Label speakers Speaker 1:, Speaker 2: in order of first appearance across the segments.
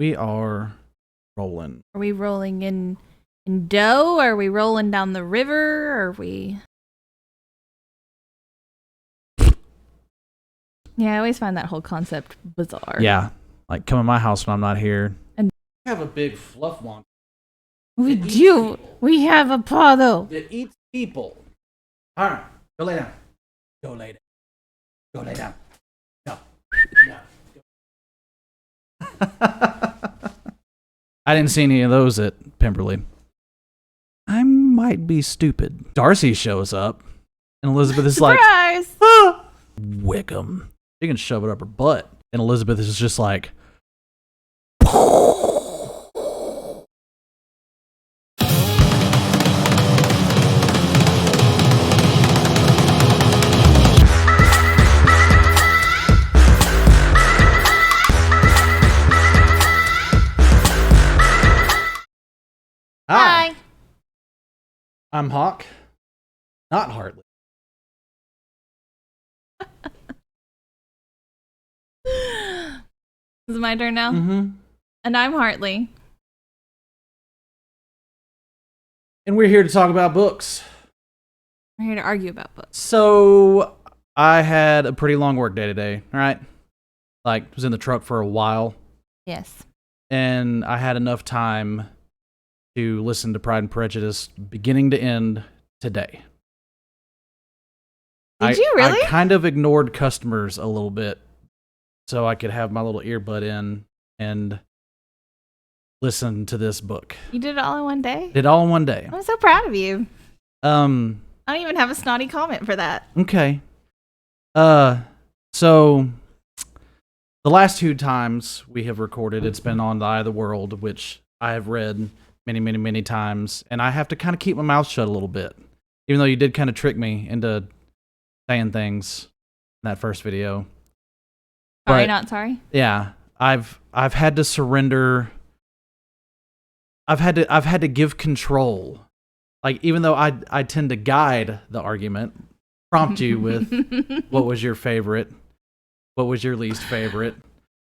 Speaker 1: We are rolling.
Speaker 2: Are we rolling in dough? Are we rolling down the river? Are we... Yeah, I always find that whole concept bizarre.
Speaker 1: Yeah, like come in my house when I'm not here.
Speaker 2: And
Speaker 1: we have a big fluff one.
Speaker 2: We do. We have a paw, though.
Speaker 1: It eats people. All right, go lay down. Go lay down. Go lay down. Go. Go. I didn't see any of those at Pemberley. I might be stupid. Darcy shows up, and Elizabeth is
Speaker 2: Surprise!
Speaker 1: like, ah! Wickham. She can shove it up her butt. And Elizabeth is just like,
Speaker 2: Hi.
Speaker 1: I'm Hawk, not Hartlee.
Speaker 2: Is it my turn now?
Speaker 1: Mm-hmm.
Speaker 2: And I'm Hartlee.
Speaker 1: And we're here to talk about books.
Speaker 2: We're here to argue about books.
Speaker 1: So, I had a pretty long work day today, right? Like, was in the truck for a while.
Speaker 2: Yes.
Speaker 1: And I had enough time to listen to Pride and Prejudice beginning to end today.
Speaker 2: Did you really?
Speaker 1: I kind of ignored customers a little bit so I could have my little earbud in and listen to this book.
Speaker 2: You did it all in one day?
Speaker 1: Did it all in one day.
Speaker 2: I'm so proud of you.
Speaker 1: I
Speaker 2: I don't even have a snotty comment for that.
Speaker 1: Okay. So the last 2 times we have recorded, it's been on The Eye of the World, which I have read many, many, many times, and I have to kind of keep my mouth shut a little bit, even though you did kind of trick me into saying things in that first video.
Speaker 2: Sorry,
Speaker 1: But,
Speaker 2: not sorry.
Speaker 1: yeah, I've had to surrender. I've had to give control. Like, even though I tend to guide the argument, prompt you with what was your favorite, what was your least favorite,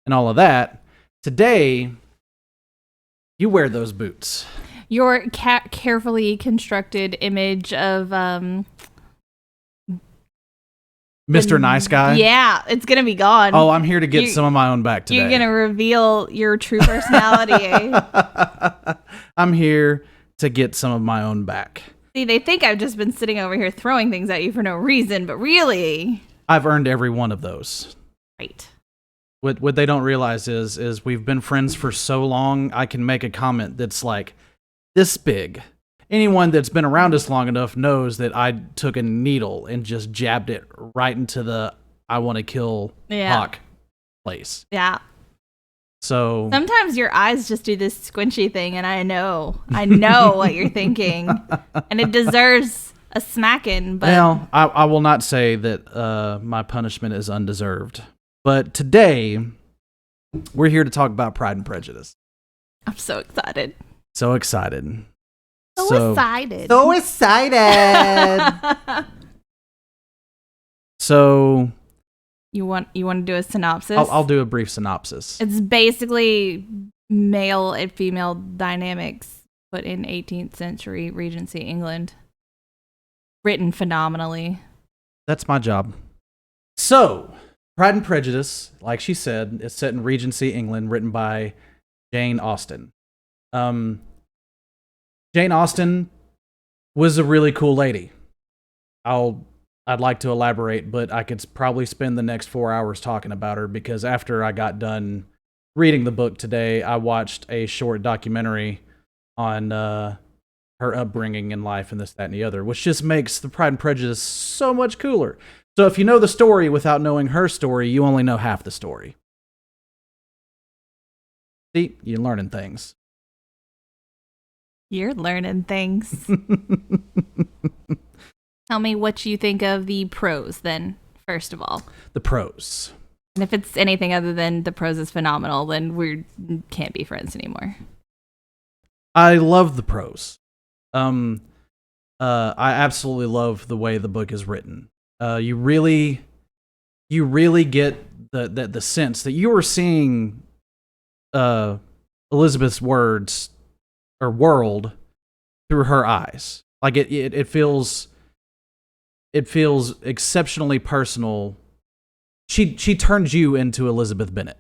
Speaker 1: and all of that. Today, you wear those boots.
Speaker 2: Your carefully constructed image of
Speaker 1: Mr. Nice Guy?
Speaker 2: Yeah, it's gonna be gone.
Speaker 1: Oh, I'm here to get some of my own back today.
Speaker 2: You're gonna reveal your true personality.
Speaker 1: I'm here to get some of my own back.
Speaker 2: See, they think I've just been sitting over here throwing things at you for no reason, but really,
Speaker 1: I've earned every one of those.
Speaker 2: right.
Speaker 1: What they don't realize is we've been friends for so long, I can make a comment that's like this big. Anyone that's been around us long enough knows that I took a needle and just jabbed it right into the I want to kill Hawk place.
Speaker 2: Yeah.
Speaker 1: So
Speaker 2: Sometimes your eyes just do this squinchy thing, and I know what you're thinking, and it deserves a smacking. But
Speaker 1: well, I will not say that my punishment is undeserved. But today, we're here to talk about Pride and Prejudice.
Speaker 2: I'm so excited.
Speaker 1: So excited.
Speaker 2: So excited.
Speaker 1: So excited. So
Speaker 2: You want to do a synopsis?
Speaker 1: I'll do a brief synopsis.
Speaker 2: It's basically male and female dynamics, but in 18th century Regency England. Written phenomenally.
Speaker 1: That's my job. So, Pride and Prejudice, like she said, is set in Regency England, written by Jane Austen. Jane Austen was a really cool lady. I'd like to elaborate, but I could probably spend the next 4 hours talking about her, because after I got done reading the book today, I watched a short documentary on her upbringing in life and this, that, and the other, which just makes the Pride and Prejudice so much cooler. So if you know the story without knowing her story, you only know half the story. See, you're learning things.
Speaker 2: You're learning things. Tell me what you think of the prose then, first of all.
Speaker 1: The prose.
Speaker 2: And if it's anything other than the prose is phenomenal, then we can't be friends anymore.
Speaker 1: I love the prose. I absolutely love the way the book is written. You really get the sense that you are seeing Elizabeth's words or world through her eyes. Like it feels exceptionally personal. She turns you into Elizabeth Bennet.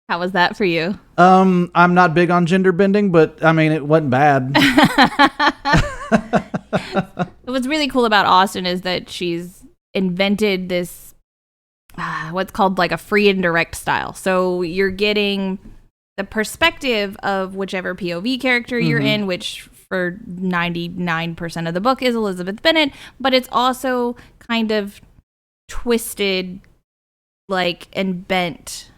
Speaker 2: How was that for you?
Speaker 1: I'm not big on gender bending, but I mean, it wasn't bad.
Speaker 2: What's really cool about Austen is that she's invented this, what's called like a free and direct style. So you're getting the perspective of whichever POV character you're in, which for 99% of the book is Elizabeth Bennet, but it's also kind of twisted, like, and bent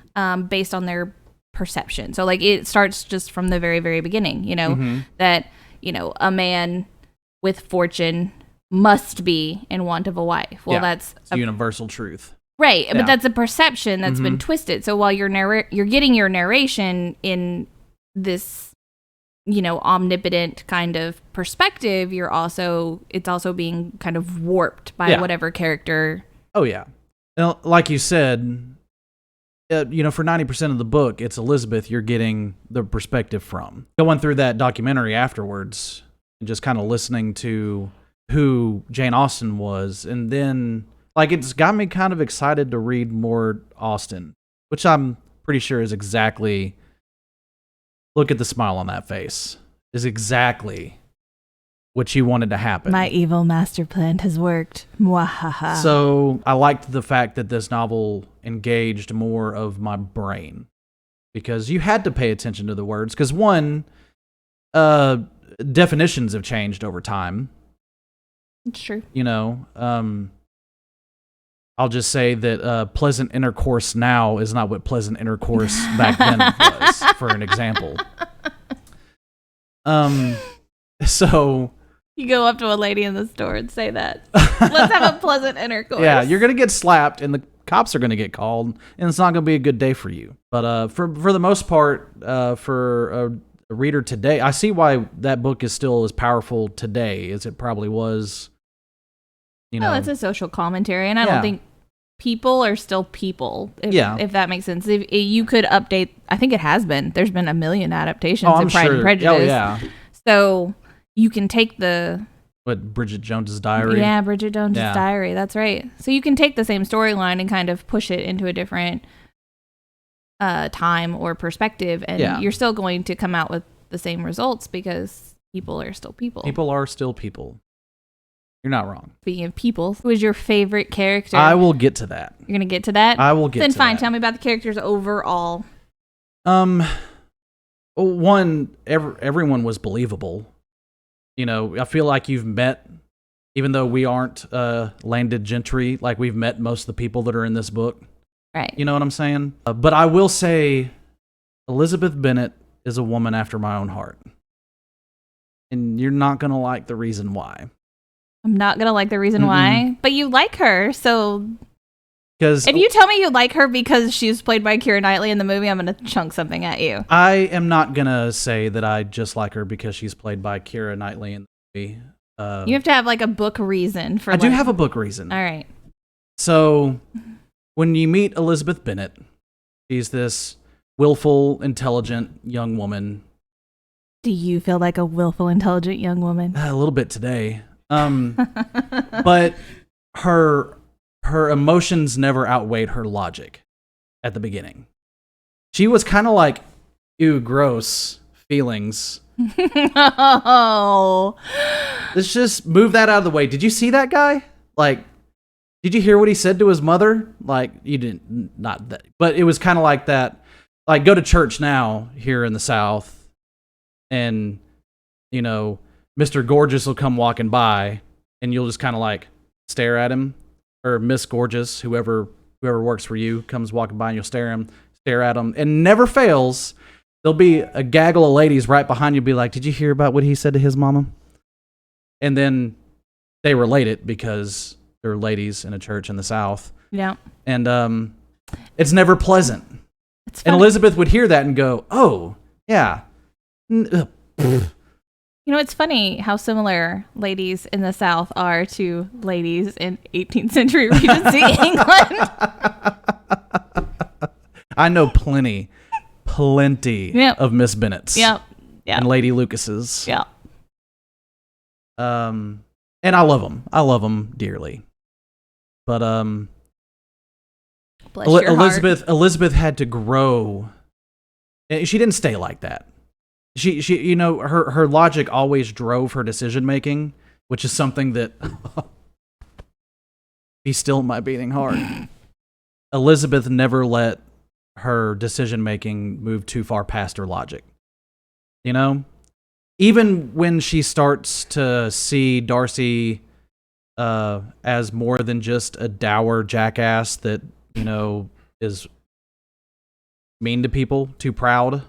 Speaker 2: based on their perception. So like it starts just from the very, very beginning, you know, that, you know, a man with fortune must be in want of a wife. Well, that's
Speaker 1: a universal truth.
Speaker 2: Right. Yeah. But that's a perception that's been twisted. So while you're getting your narration in this, you know, omnipotent kind of perspective, it's also being kind of warped by whatever character.
Speaker 1: Oh yeah. Like you said, you know, for 90% of the book, it's Elizabeth you're getting the perspective from. Going through that documentary afterwards and just kind of listening to who Jane Austen was, and then, like, it's got me kind of excited to read more Austen, which I'm pretty sure is exactly, look at the smile on that face, is exactly what you wanted to happen.
Speaker 2: My evil master plan has worked. Mwahaha.
Speaker 1: So I liked the fact that this novel engaged more of my brain, because you had to pay attention to the words, because one, definitions have changed over time.
Speaker 2: It's true.
Speaker 1: You know, I'll just say that pleasant intercourse now is not what pleasant intercourse back then was, for an example. So
Speaker 2: you go up to a lady in the store and say that. Let's have a pleasant intercourse.
Speaker 1: Yeah, you're going to get slapped and the cops are going to get called, and it's not going to be a good day for you. But for the most part, for a reader today, I see why that book is still as powerful today as it probably was. You know,
Speaker 2: it's a social commentary, and I don't think people are still people. If that makes sense. If you could update, I think it has been. There's been a million adaptations of Pride and Prejudice.
Speaker 1: Oh yeah.
Speaker 2: So you can take
Speaker 1: Bridget Jones's Diary.
Speaker 2: Yeah, Bridget Jones's Diary. That's right. So you can take the same storyline and kind of push it into a different time or perspective, and you're still going to come out with the same results because people are still people.
Speaker 1: People are still people. You're not wrong.
Speaker 2: Speaking of people, who is your favorite character?
Speaker 1: I will get to that.
Speaker 2: You're going to get to that?
Speaker 1: I will get to that.
Speaker 2: Then fine, tell me about the characters overall.
Speaker 1: One, everyone was believable. You know, I feel like you've met, even though we aren't landed gentry, like we've met most of the people that are in this book.
Speaker 2: Right.
Speaker 1: You know what I'm saying? But I will say Elizabeth Bennet is a woman after my own heart. And you're not going to like the reason why.
Speaker 2: I'm not going to like the reason why, but you like her, so...
Speaker 1: Because
Speaker 2: if you tell me you like her because she's played by Keira Knightley in the movie, I'm going to chunk something at you.
Speaker 1: I am not going to say that I just like her because she's played by Keira Knightley in the movie.
Speaker 2: You have to have like a book reason for...
Speaker 1: I do have a book reason.
Speaker 2: All right.
Speaker 1: So, when you meet Elizabeth Bennet, she's this willful, intelligent young woman.
Speaker 2: Do you feel like a willful, intelligent young woman?
Speaker 1: A little bit today. But her emotions never outweighed her logic at the beginning. She was kind of like, ew, gross feelings.
Speaker 2: Oh.
Speaker 1: Let's just move that out of the way. Did you see that guy? Like, did you hear what he said to his mother? Like, you didn't, not that, but it was kind of like that. Like, go to church now here in the South, and, you know, Mr. Gorgeous will come walking by, and you'll just kind of like stare at him, or Miss Gorgeous, whoever works for you, comes walking by, and you'll stare at him, and never fails. There'll be a gaggle of ladies right behind you, be like, "Did you hear about what he said to his mama?" And then they relate it because they're ladies in a church in the South.
Speaker 2: Yeah.
Speaker 1: And it's never pleasant.
Speaker 2: It's funny.
Speaker 1: And Elizabeth would hear that and go, "Oh, yeah."
Speaker 2: You know, it's funny how similar ladies in the South are to ladies in 18th century Regency England.
Speaker 1: I know plenty plenty of Miss Bennet's.
Speaker 2: Yep.
Speaker 1: And Lady Lucas's.
Speaker 2: Yep.
Speaker 1: And I love them. I love them dearly. But
Speaker 2: Bless your heart.
Speaker 1: Elizabeth had to grow. She didn't stay like that. She you know, her logic always drove her decision making, which is something that be still my beating heart. Elizabeth never let her decision making move too far past her logic. You know? Even when she starts to see Darcy as more than just a dour jackass that, you know, is mean to people, too proud,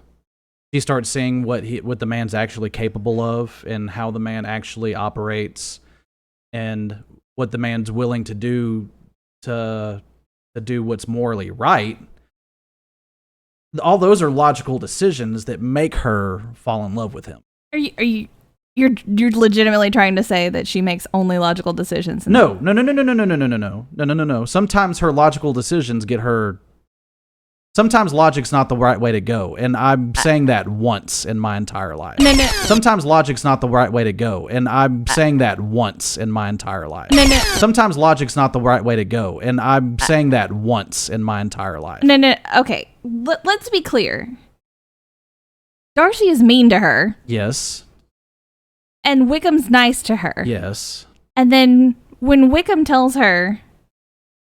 Speaker 1: she starts seeing what the man's actually capable of and how the man actually operates and what the man's willing to do to do what's morally right. All those are logical decisions that make her fall in love with him.
Speaker 2: You're legitimately trying to say that she makes only logical decisions?
Speaker 1: No. Sometimes her logical decisions get her. Sometimes logic's not the right way to go, and I'm saying that once in my entire life.
Speaker 2: No.
Speaker 1: Sometimes logic's not the right way to go, and I'm saying that once in my entire life.
Speaker 2: No.
Speaker 1: Sometimes logic's not the right way to go, and I'm saying that once in my entire life.
Speaker 2: No. Okay, let's be clear. Darcy is mean to her.
Speaker 1: Yes.
Speaker 2: And Wickham's nice to her.
Speaker 1: Yes.
Speaker 2: And then when Wickham tells her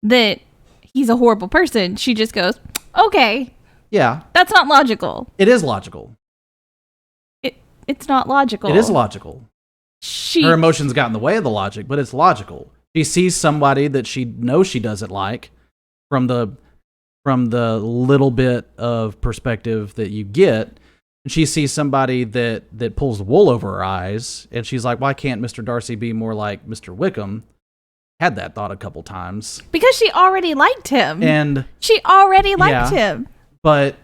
Speaker 2: that he's a horrible person, she just goes, okay.
Speaker 1: Yeah.
Speaker 2: That's not logical.
Speaker 1: It is logical.
Speaker 2: It's not logical.
Speaker 1: It is logical. Her emotions got in the way of the logic, but it's logical. She sees somebody that she knows she doesn't like from the little bit of perspective that you get. And she sees somebody that pulls the wool over her eyes, and she's like, why can't Mr. Darcy be more like Mr. Wickham? Had that thought a couple times.
Speaker 2: Because she already liked him.
Speaker 1: And
Speaker 2: she already liked him.
Speaker 1: But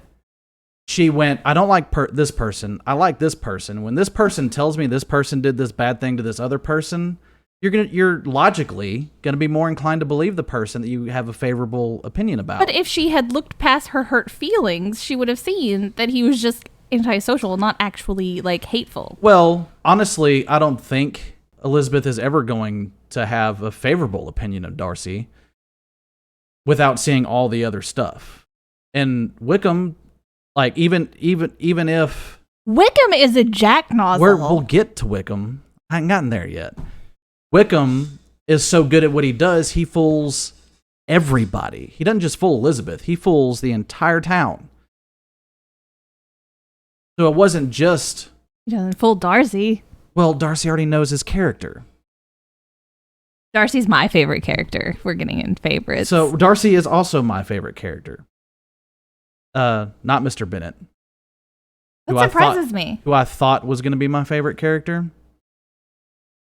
Speaker 1: she went, I don't like this person. I like this person. When this person tells me this person did this bad thing to this other person, you're logically going to be more inclined to believe the person that you have a favorable opinion about.
Speaker 2: But if she had looked past her hurt feelings, she would have seen that he was just antisocial, not actually like hateful.
Speaker 1: Well, honestly, I don't think Elizabeth is ever going to have a favorable opinion of Darcy without seeing all the other stuff. And Wickham, like even if
Speaker 2: Wickham is a jacknozzle.
Speaker 1: We'll get to Wickham. I haven't gotten there yet. Wickham is so good at what he does, he fools everybody. He doesn't just fool Elizabeth, he fools the entire town. So it wasn't just...
Speaker 2: He doesn't fool Darcy.
Speaker 1: Well, Darcy already knows his character.
Speaker 2: Darcy's my favorite character. We're getting in favorites.
Speaker 1: So Darcy is also my favorite character. Not Mr. Bennet.
Speaker 2: That surprises me.
Speaker 1: Who I thought was going to be my favorite character.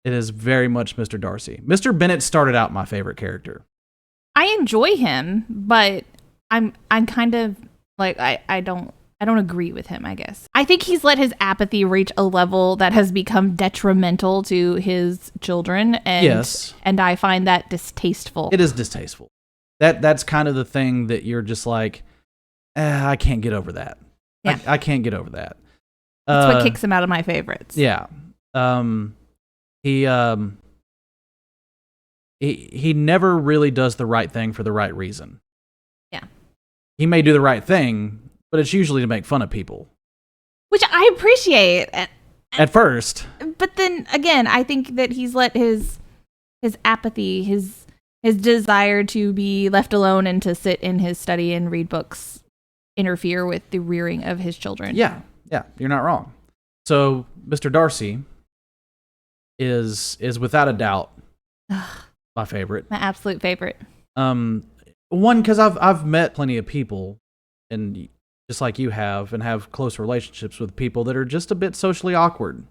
Speaker 1: It is very much Mr. Darcy. Mr. Bennet started out my favorite character.
Speaker 2: I enjoy him, but I'm kind of like I don't agree with him, I guess. I think he's let his apathy reach a level that has become detrimental to his children. And,
Speaker 1: yes.
Speaker 2: And I find that distasteful.
Speaker 1: It is distasteful. That's kind of the thing that you're just like, I can't get over that.
Speaker 2: Yeah.
Speaker 1: I can't get over that.
Speaker 2: That's what kicks him out of my favorites.
Speaker 1: Yeah. He never really does the right thing for the right reason.
Speaker 2: Yeah.
Speaker 1: He may do the right thing, but it's usually to make fun of people.
Speaker 2: Which I appreciate.
Speaker 1: At first.
Speaker 2: But then, again, I think that he's let his apathy, his desire to be left alone and to sit in his study and read books interfere with the rearing of his children.
Speaker 1: Yeah, you're not wrong. So, Mr. Darcy is without a doubt my favorite.
Speaker 2: My absolute favorite.
Speaker 1: One, because I've met plenty of people, and just like you have, and have close relationships with people that are just a bit socially awkward.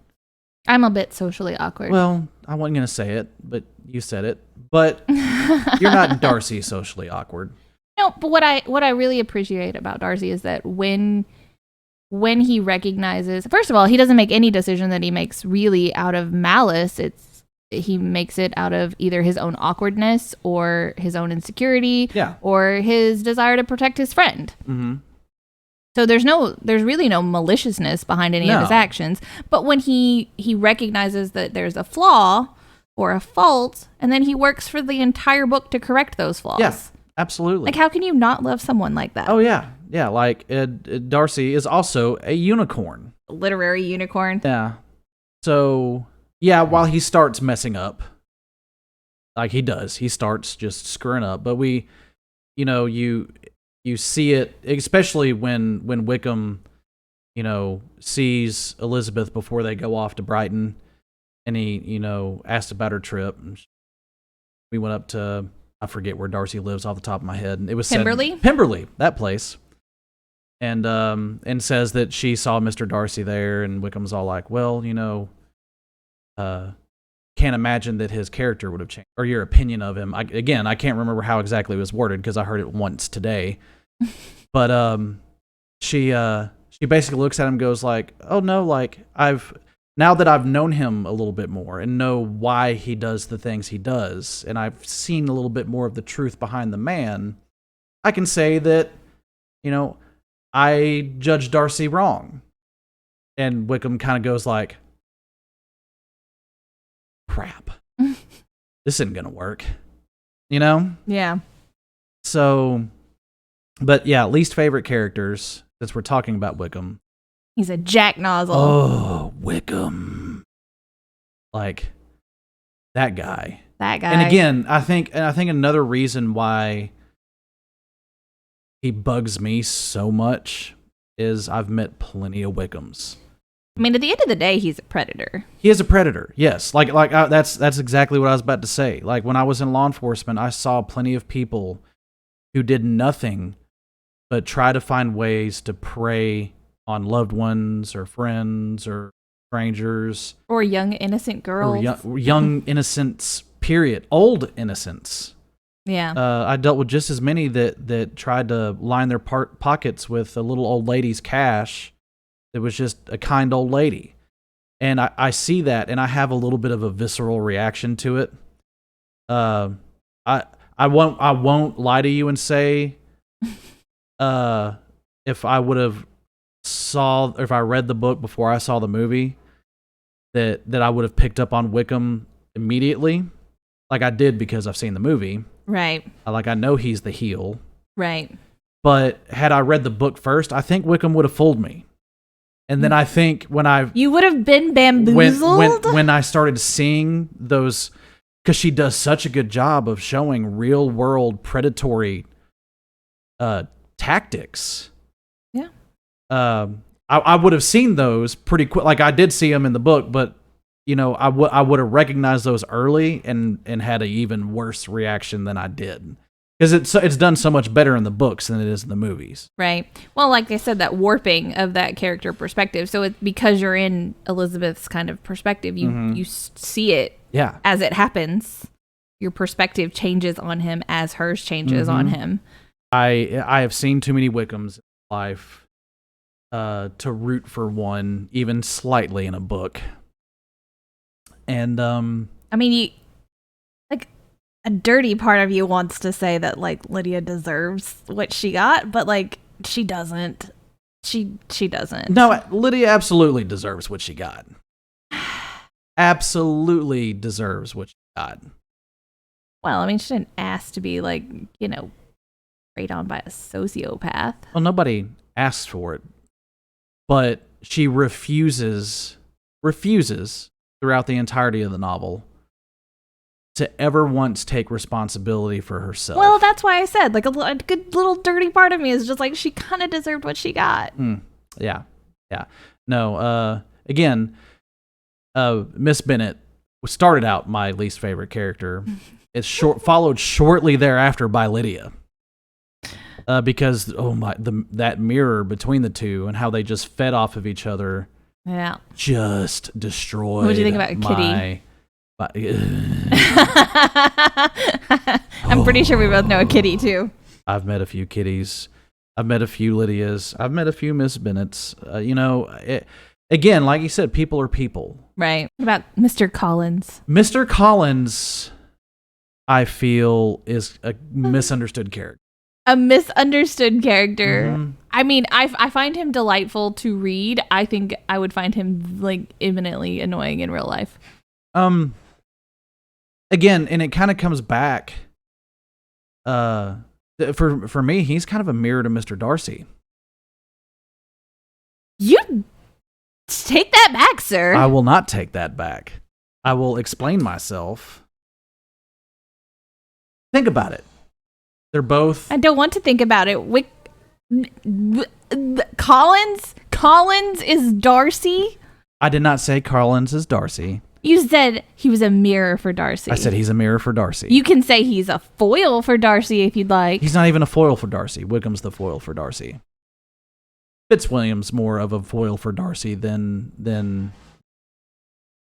Speaker 2: I'm a bit socially awkward.
Speaker 1: Well, I wasn't going to say it, but you said it. But you're not Darcy socially awkward.
Speaker 2: No, but what I really appreciate about Darcy is that when he recognizes, first of all, he doesn't make any decision that he makes really out of malice. He makes it out of either his own awkwardness or his own insecurity, or his desire to protect his friend.
Speaker 1: Mm-hmm.
Speaker 2: So there's really no maliciousness behind any of his actions. But when he recognizes that there's a flaw or a fault, and then he works for the entire book to correct those flaws.
Speaker 1: Yeah, absolutely.
Speaker 2: Like, how can you not love someone like that?
Speaker 1: Oh, yeah. Yeah, like Darcy is also a unicorn.
Speaker 2: A literary unicorn.
Speaker 1: Yeah. So, yeah, while he starts messing up, like he does, he starts just screwing up. But you see it, especially when Wickham, sees Elizabeth before they go off to Brighton, and he, asked about her trip. And we went up to, I forget where Darcy lives off the top of my head. And it was Pemberley, that place. And says that she saw Mr. Darcy there, and Wickham's all like, well, can't imagine that his character would have changed, or your opinion of him. I can't remember how exactly it was worded because I heard it once today. But she basically looks at him and goes like, oh no, like now that I've known him a little bit more and know why he does the things he does, and I've seen a little bit more of the truth behind the man, I can say that, I judged Darcy wrong. And Wickham kind of goes like, crap. This isn't going to work.
Speaker 2: Yeah.
Speaker 1: So, but yeah, least favorite characters, since we're talking about Wickham.
Speaker 2: He's a jacknozzle.
Speaker 1: Oh, Wickham. Like, that guy. And again, I think another reason why he bugs me so much is I've met plenty of Wickhams.
Speaker 2: I mean, at the end of the day, he's a predator.
Speaker 1: He is a predator, yes. That's exactly what I was about to say. Like, when I was in law enforcement, I saw plenty of people who did nothing but try to find ways to prey on loved ones or friends or strangers.
Speaker 2: Or young, innocent girls.
Speaker 1: Or young innocents, period. Old innocents.
Speaker 2: Yeah.
Speaker 1: I dealt with just as many that tried to line their pockets with a little old lady's cash that was just a kind old lady. And I see that, and I have a little bit of a visceral reaction to it. I won't lie to you and say if I read the book before I saw the movie, that I would have picked up on Wickham immediately. Like I did because I've seen the movie.
Speaker 2: Right.
Speaker 1: I know he's the heel.
Speaker 2: Right.
Speaker 1: But had I read the book first, I think Wickham would have fooled me. And then I think
Speaker 2: you would have been bamboozled?
Speaker 1: When I started seeing those, because she does such a good job of showing real world predatory tactics.
Speaker 2: Yeah.
Speaker 1: I would have seen those pretty quick. Like I did see them in the book, but I would have recognized those early and had an even worse reaction than I did. Because it's done so much better in the books than it is in the movies.
Speaker 2: Right. Well, like I said, that warping of that character perspective. So because you're in Elizabeth's kind of perspective, you see it as it happens. Your perspective changes on him as hers changes on him.
Speaker 1: I have seen too many Wickhams in life to root for one, even slightly in a book. And
Speaker 2: I mean, a dirty part of you wants to say that like Lydia deserves what she got, but like she doesn't. She doesn't.
Speaker 1: No, Lydia absolutely deserves what she got. Absolutely deserves what she got.
Speaker 2: Well, I mean, she didn't ask to be preyed on by a sociopath.
Speaker 1: Well, nobody asks for it, but she refuses throughout the entirety of the novel to ever once take responsibility for herself.
Speaker 2: Well, that's why I said, like, a good little dirty part of me is just like, she kind of deserved what she got.
Speaker 1: Yeah. No, again, Miss Bennet started out my least favorite character. It's followed shortly thereafter by Lydia. Because, that mirror between the two and how they just fed off of each other.
Speaker 2: Yeah.
Speaker 1: Just destroyed.
Speaker 2: What do you think about Kitty? I'm pretty sure we both know a Kitty too.
Speaker 1: I've met a few Kitties. I've met a few Lydias. I've met a few Miss Bennets. Again, like you said, people are people.
Speaker 2: Right. What about Mr. Collins?
Speaker 1: Mr. Collins, I feel, is a misunderstood character.
Speaker 2: A misunderstood character. I mean, I find him delightful to read. I think I would find him like imminently annoying in real life.
Speaker 1: Again, and it kind of comes back. For me, he's kind of a mirror to Mr. Darcy.
Speaker 2: You take that back, sir.
Speaker 1: I will not take that back. I will explain myself. Think about it. They're both.
Speaker 2: I don't want to think about it. Collins is Darcy.
Speaker 1: I did not say Collins is Darcy.
Speaker 2: You said he was a mirror for Darcy.
Speaker 1: I said he's a mirror for Darcy.
Speaker 2: You can say he's a foil for Darcy if you'd like.
Speaker 1: He's not even a foil for Darcy. Wickham's the foil for Darcy. Fitzwilliam's more of a foil for Darcy than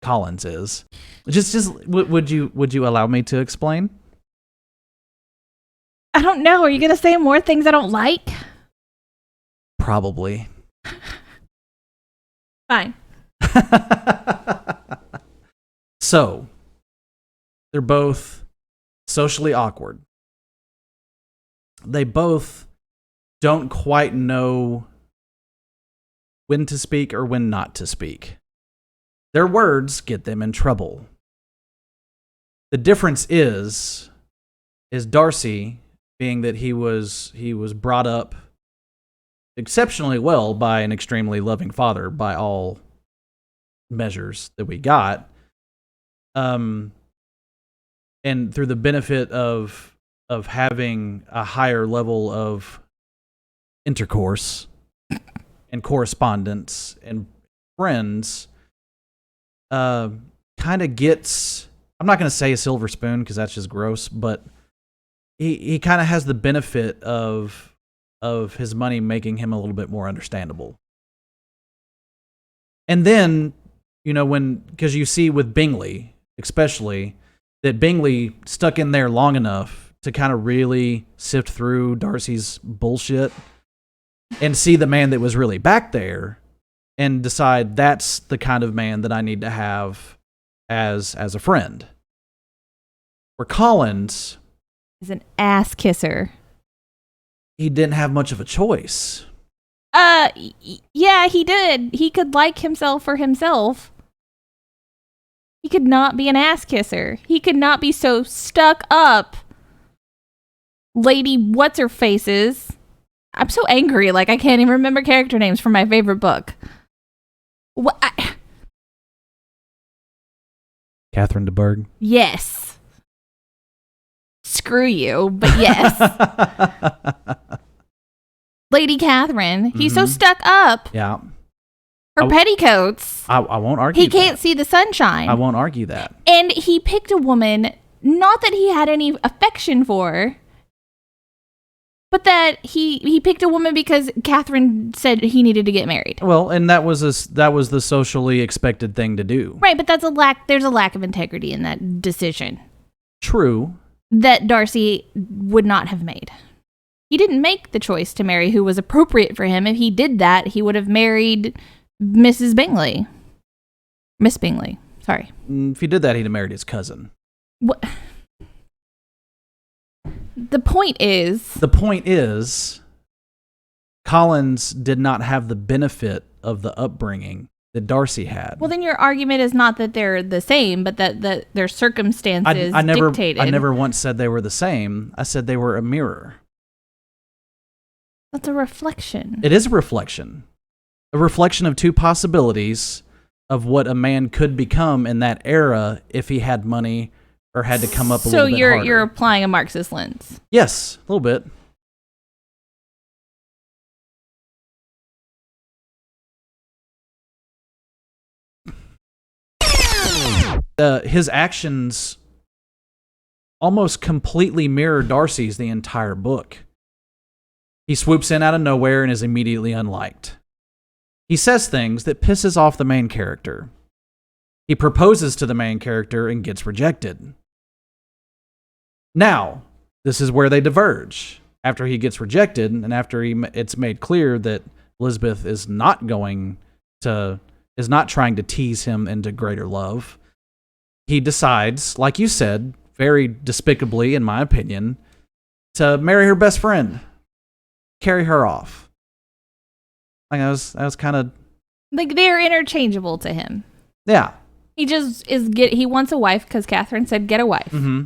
Speaker 1: Collins is. Would you allow me to explain?
Speaker 2: I don't know. Are you going to say more things I don't like?
Speaker 1: Probably.
Speaker 2: Fine.
Speaker 1: So, they're both socially awkward. They both don't quite know when to speak or when not to speak. Their words get them in trouble. The difference is Darcy, being that he was brought up exceptionally well by an extremely loving father by all measures that we got, and through the benefit of having a higher level of intercourse and correspondence and friends, kind of gets, I'm not going to say a silver spoon because that's just gross, but he kind of has the benefit of his money making him a little bit more understandable. And then, because you see with Bingley, especially, that Bingley stuck in there long enough to kind of really sift through Darcy's bullshit and see the man that was really back there and decide that's the kind of man that I need to have as a friend. Where Collins
Speaker 2: is an ass kisser.
Speaker 1: He didn't have much of a choice.
Speaker 2: Yeah, he did. He could like himself for himself. He could not be an ass kisser. He could not be so stuck up. Lady What's-Her-Faces. I'm so angry, like I can't even remember character names from my favorite book. What?
Speaker 1: Catherine de Bourgh?
Speaker 2: Yes. Screw you, but yes. Lady Catherine. He's so stuck up.
Speaker 1: Yeah.
Speaker 2: Her petticoats.
Speaker 1: I won't argue
Speaker 2: He can't see the sunshine.
Speaker 1: I won't argue that.
Speaker 2: And he picked a woman, not that he had any affection for, but that he picked a woman because Catherine said he needed to get married.
Speaker 1: Well, and that was the socially expected thing to do.
Speaker 2: Right, but there's a lack of integrity in that decision.
Speaker 1: True.
Speaker 2: That Darcy would not have made. He didn't make the choice to marry who was appropriate for him. If he did that, he would have married Mrs. Bingley. Miss Bingley. Sorry.
Speaker 1: If he did that, he'd have married his cousin.
Speaker 2: What? The point is, Collins did not have the benefit of the upbringing that Darcy had. Well, then your argument is not that they're the same, but that their circumstances dictated.
Speaker 1: I never once said they were the same. I said they were a mirror.
Speaker 2: That's a reflection.
Speaker 1: It is a reflection. A reflection of two possibilities of what a man could become in that era if he had money or had to come up a little bit harder. So
Speaker 2: you're applying a Marxist lens?
Speaker 1: Yes, a little bit. His actions almost completely mirror Darcy's the entire book. He swoops in out of nowhere and is immediately unliked. He says things that pisses off the main character. He proposes to the main character and gets rejected. Now, this is where they diverge. After he gets rejected and after it's made clear that Elizabeth is not trying to tease him into greater love, he decides, like you said, very despicably in my opinion, to marry her best friend. Carry her off. Like I was kind of
Speaker 2: Like, they're interchangeable to him.
Speaker 1: yeah.
Speaker 2: He just he wants a wife because Catherine said get a wife.
Speaker 1: Mm-hmm.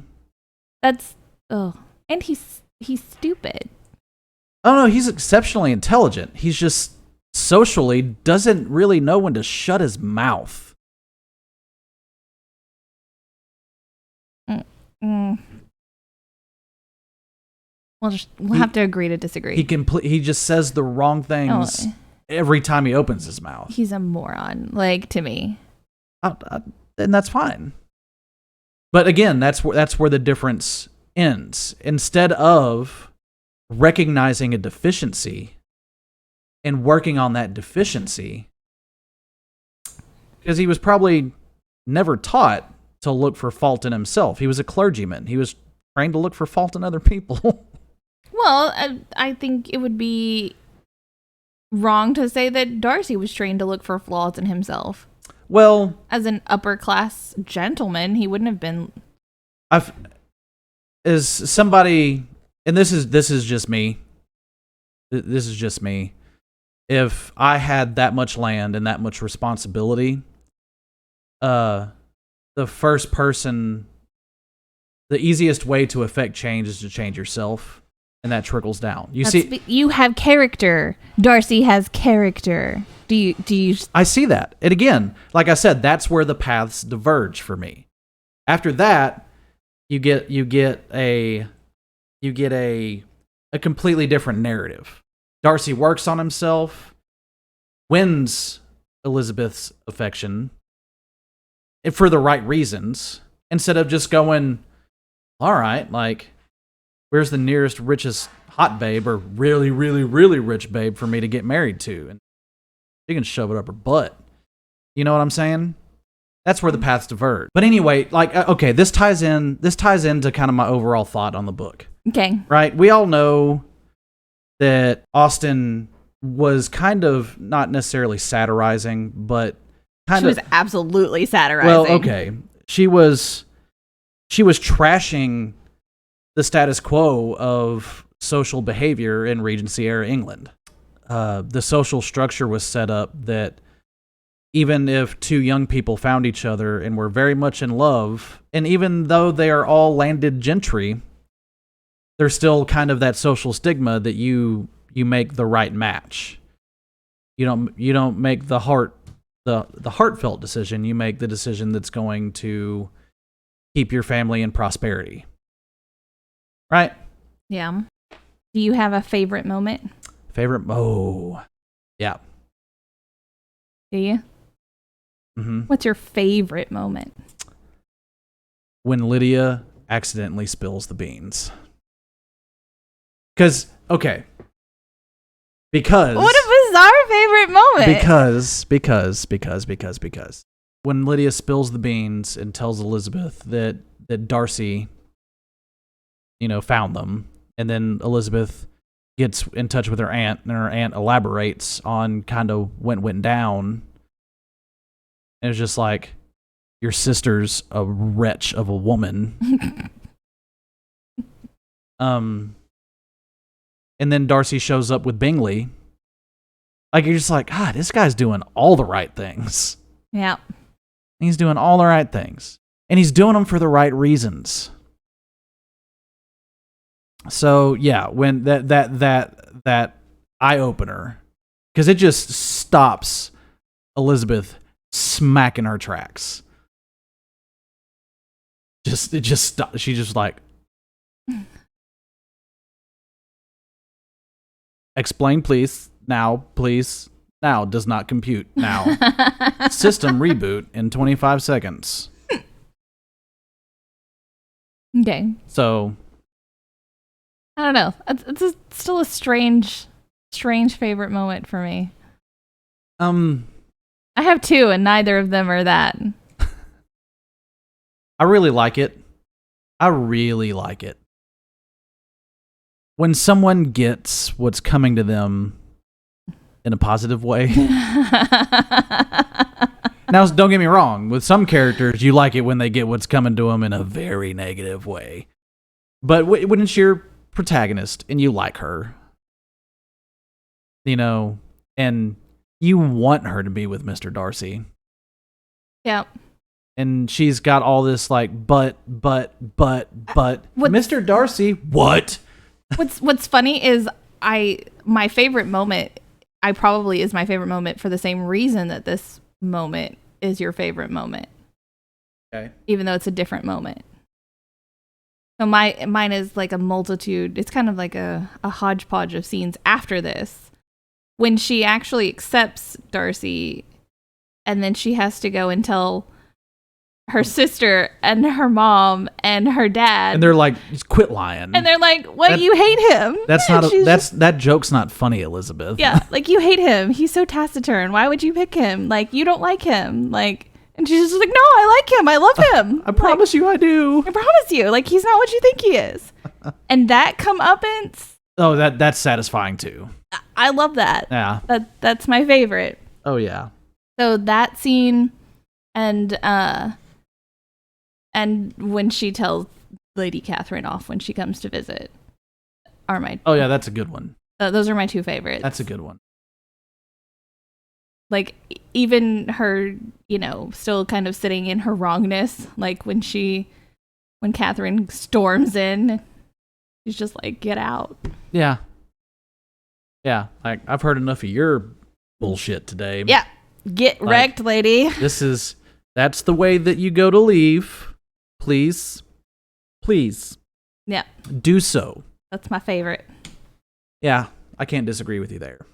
Speaker 2: That's and he's stupid.
Speaker 1: Oh no, he's exceptionally intelligent. He's just socially doesn't really know when to shut his mouth.
Speaker 2: We'll have to agree to disagree.
Speaker 1: He just says the wrong things every time he opens his mouth.
Speaker 2: He's a moron, like, to me.
Speaker 1: And that's fine. But again, that's where the difference ends. Instead of recognizing a deficiency and working on that deficiency, because he was probably never taught to look for fault in himself. He was a clergyman. He was trained to look for fault in other people.
Speaker 2: Well, I think it would be wrong to say that Darcy was trained to look for flaws in himself.
Speaker 1: Well,
Speaker 2: as an upper class gentleman, he wouldn't have been.
Speaker 1: As somebody, and this is just me. This is just me. If I had that much land and that much responsibility, the easiest way to affect change is to change yourself, and that trickles down. You
Speaker 2: have character. Darcy has character. Do you?
Speaker 1: I see that. And again, like I said, that's where the paths diverge for me. After that, you get a completely different narrative. Darcy works on himself, wins Elizabeth's affection for the right reasons, instead of just going, all right, like, where's the nearest richest hot babe or really, really, really rich babe for me to get married to? And she can shove it up her butt. You know what I'm saying? That's where the paths diverge. But anyway, like, okay, this ties into kind of my overall thought on the book.
Speaker 2: Okay.
Speaker 1: Right? We all know that Austen was kind of not necessarily satirizing, but
Speaker 2: she was absolutely satirizing.
Speaker 1: Well, okay. She was trashing the status quo of social behavior in Regency era England. The social structure was set up that even if two young people found each other and were very much in love, and even though they are all landed gentry, there's still kind of that social stigma that you make the right match. You don't make the heartfelt decision. You make the decision that's going to keep your family in prosperity. Right?
Speaker 2: Yeah. Do you have a favorite moment?
Speaker 1: Yeah.
Speaker 2: Do you?
Speaker 1: Mm-hmm.
Speaker 2: What's your favorite moment?
Speaker 1: When Lydia accidentally spills the beans. Because what
Speaker 2: a bizarre favorite moment.
Speaker 1: Because when Lydia spills the beans and tells Elizabeth that Darcy, found them, and then Elizabeth gets in touch with her aunt, and her aunt elaborates on kind of what went down. And it was just like, your sister's a wretch of a woman. And then Darcy shows up with Bingley. Like, you're just like, God, this guy's doing all the right things.
Speaker 2: Yeah.
Speaker 1: He's doing all the right things. And he's doing them for the right reasons. So, yeah, when that eye-opener, because it just stops Elizabeth smacking her tracks. She just like, explain please, now does not compute now. System reboot in 25 seconds.
Speaker 2: Okay.
Speaker 1: So,
Speaker 2: I don't know. It's still a strange favorite moment for me. I have two, and neither of them are that.
Speaker 1: I really like it. When someone gets what's coming to them in a positive way. Now, don't get me wrong. With some characters, you like it when they get what's coming to them in a very negative way. But when it's your protagonist and you like her, and and you want her to be with Mr. Darcy.
Speaker 2: Yeah.
Speaker 1: And she's got all this like, but, Mr. Darcy, what?
Speaker 2: What's funny is my favorite moment, is my favorite moment for the same reason that this moment is your favorite moment.
Speaker 1: Okay.
Speaker 2: Even though it's a different moment. So mine is like a multitude. It's kind of like a hodgepodge of scenes after this. When she actually accepts Darcy, and then she has to go and tell her sister and her mom and her dad.
Speaker 1: And they're like, just quit lying.
Speaker 2: And they're like, what, you hate him?
Speaker 1: That joke's not funny, Elizabeth.
Speaker 2: Yeah, like, you hate him. He's so taciturn. Why would you pick him? Like, you don't like him. Like, and she's just like, no, I like him. I love him.
Speaker 1: I promise you I do.
Speaker 2: I promise you. Like, he's not what you think he is. And that comeuppance.
Speaker 1: Oh, that's satisfying too.
Speaker 2: I love that.
Speaker 1: Yeah.
Speaker 2: That's my favorite.
Speaker 1: Oh, yeah.
Speaker 2: So that scene and when she tells Lady Catherine off when she comes to visit are my...
Speaker 1: Oh, yeah, that's a good one.
Speaker 2: Those are my two favorites.
Speaker 1: That's a good one.
Speaker 2: Like, even her, still kind of sitting in her wrongness, like when Catherine storms in, she's just like, get out.
Speaker 1: Yeah. Yeah, I've heard enough of your bullshit today.
Speaker 2: Yeah, get wrecked, lady.
Speaker 1: That's the way that you go to leave. Please.
Speaker 2: Yeah.
Speaker 1: Do so.
Speaker 2: That's my favorite.
Speaker 1: Yeah, I can't disagree with you there.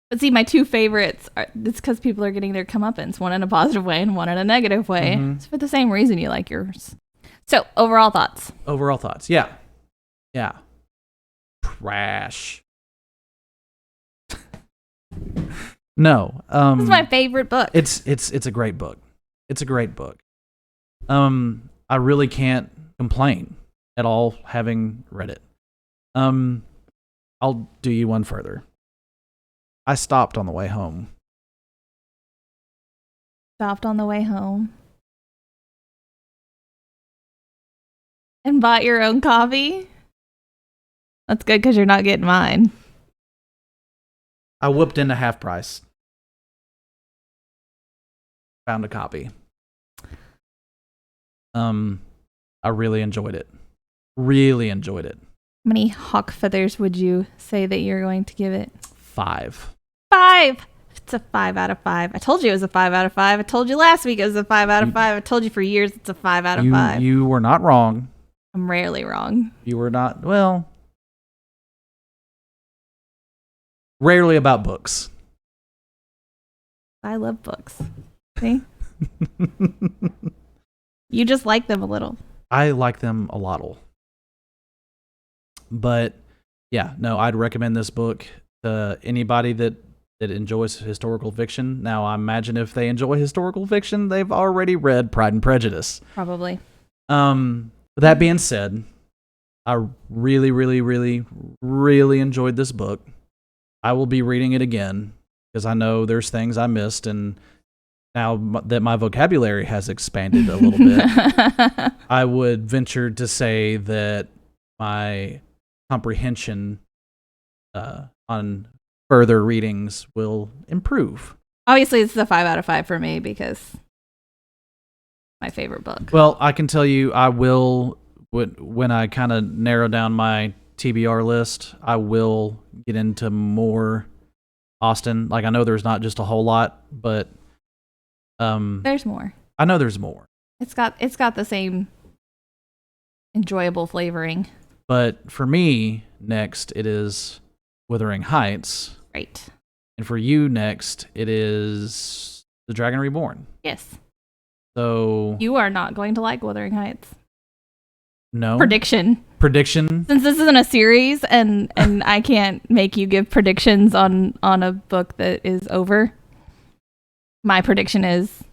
Speaker 2: But see, my two favorites, it's because people are getting their comeuppance, one in a positive way and one in a negative way. Mm-hmm. It's for the same reason you like yours. So, overall thoughts.
Speaker 1: Yeah. Yeah. Trash. No.
Speaker 2: This is my favorite book.
Speaker 1: It's a great book. It's a great book. I really can't complain at all having read it. I'll do you one further. I stopped on the way home.
Speaker 2: Stopped on the way home. And bought your own coffee? That's good because you're not getting mine.
Speaker 1: I whooped into half price. Found a copy. I really enjoyed it. How
Speaker 2: many hawk feathers would you say that you're going to give it?
Speaker 1: 5.
Speaker 2: 5! It's a 5 out of 5. I told you it was a 5 out of 5. I told you last week it was a 5 out of 5. I told you for years it's a 5 out of 5.
Speaker 1: You were not wrong.
Speaker 2: I'm rarely wrong.
Speaker 1: You were not, well, rarely about books.
Speaker 2: I love books. See? You just like them a little.
Speaker 1: I like them a lot. But yeah, no, I'd recommend this book to anybody that enjoys historical fiction. Now, I imagine if they enjoy historical fiction, they've already read Pride and Prejudice.
Speaker 2: Probably.
Speaker 1: That being said, I really, really, really, really enjoyed this book. I will be reading it again because I know there's things I missed, and now that my vocabulary has expanded a little bit, I would venture to say that my comprehension on further readings will improve.
Speaker 2: Obviously, it's a 5 out of 5 for me because my favorite book.
Speaker 1: Well, I can tell you, I will, when I kind of narrow down my TBR list, I will get into more Austen. Like, I know there's not just a whole lot, but
Speaker 2: there's more.
Speaker 1: I know there's more.
Speaker 2: It's got the same enjoyable flavoring.
Speaker 1: But for me, next, it is Wuthering Heights.
Speaker 2: Right.
Speaker 1: And for you, next, it is The Dragon Reborn.
Speaker 2: Yes.
Speaker 1: So
Speaker 2: you are not going to like Wuthering Heights.
Speaker 1: No.
Speaker 2: Prediction.
Speaker 1: Since
Speaker 2: this isn't a series and I can't make you give predictions on a book that is over, my prediction is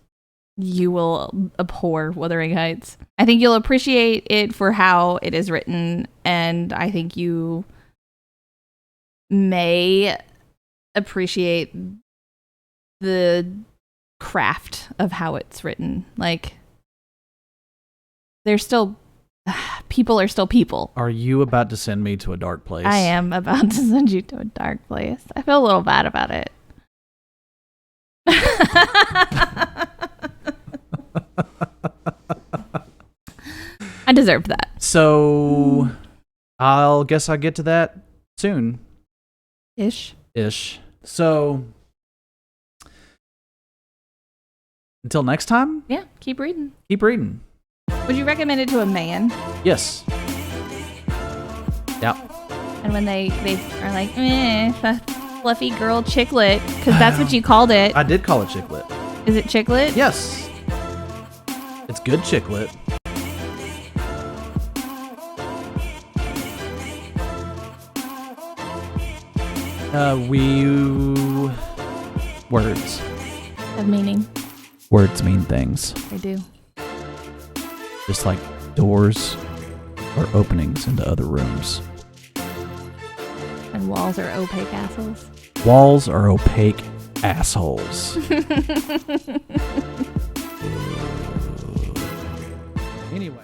Speaker 2: you will abhor Wuthering Heights. I think you'll appreciate it for how it is written, and I think you may appreciate the craft of how it's written. Like, there's still people are still people.
Speaker 1: Are you about to send me to a dark place?
Speaker 2: I am about to send you to a dark place. I feel a little bad about it. I deserved that.
Speaker 1: So I'll guess I'll get to that soon.
Speaker 2: Ish.
Speaker 1: So until next time,
Speaker 2: Yeah, keep reading.
Speaker 1: keep reading.
Speaker 2: Would you recommend it to a man?
Speaker 1: Yes. Yeah.
Speaker 2: And when they are like, fluffy girl chicklet, because that's what you called it.
Speaker 1: I did call it chicklet.
Speaker 2: Is it chicklet?
Speaker 1: Yes. It's good chicklet. Words.
Speaker 2: Of meaning.
Speaker 1: Words mean things.
Speaker 2: They do.
Speaker 1: Just like doors or openings into other rooms.
Speaker 2: And walls are opaque assholes.
Speaker 1: Walls are opaque assholes. Anyway.